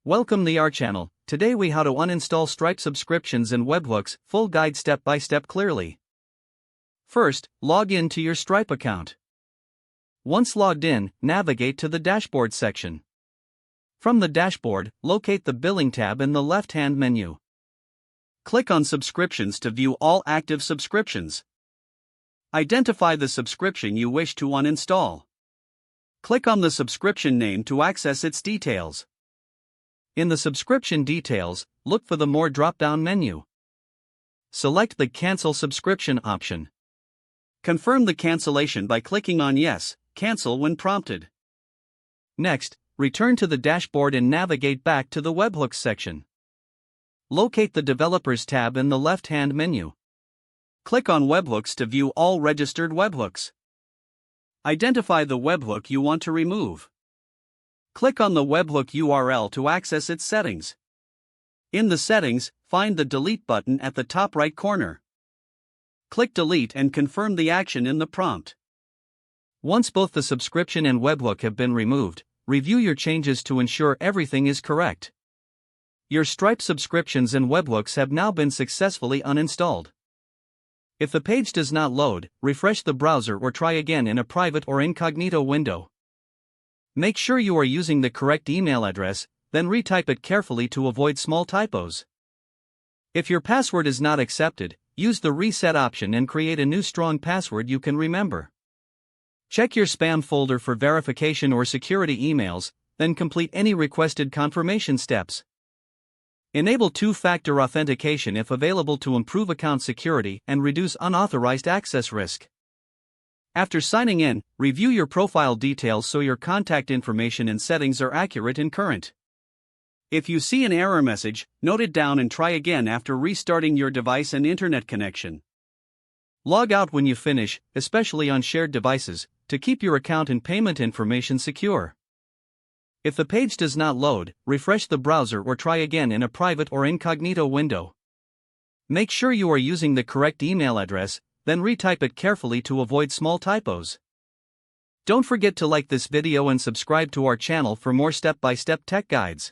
Welcome to our channel. Today we how to uninstall Stripe subscriptions and Webhooks, full guide step by step clearly. First, log in to your Stripe account. Once logged in, navigate to the dashboard section. From the dashboard, locate the billing tab in the left-hand menu. Click on subscriptions to view all active subscriptions. Identify the subscription you wish to uninstall. Click on the subscription name to access its details. In the subscription details, look for the More drop-down menu. Select the Cancel Subscription option. Confirm the cancellation by clicking on Yes, Cancel when prompted. Next, return to the dashboard and navigate back to the Webhooks section. Locate the Developers tab in the left-hand menu. Click on Webhooks to view all registered webhooks. Identify the webhook you want to remove. Click on the webhook URL to access its settings. In the settings, find the Delete button at the top right corner. Click Delete and confirm the action in the prompt. Once both the subscription and webhook have been removed, review your changes to ensure everything is correct. Your Stripe subscriptions and webhooks have now been successfully uninstalled. If the page does not load, refresh the browser or try again in a private or incognito window. Make sure you are using the correct email address, then retype it carefully to avoid small typos. If your password is not accepted, use the reset option and create a new strong password you can remember. Check your spam folder for verification or security emails, then complete any requested confirmation steps. Enable two-factor authentication if available to improve account security and reduce unauthorized access risk. After signing in, review your profile details so your contact information and settings are accurate and current. If you see an error message, note it down and try again after restarting your device and internet connection. Log out when you finish, especially on shared devices, to keep your account and payment information secure. If the page does not load, refresh the browser or try again in a private or incognito window. Make sure you are using the correct email address, then retype it carefully to avoid small typos. Don't forget to like this video and subscribe to our channel for more step-by-step tech guides.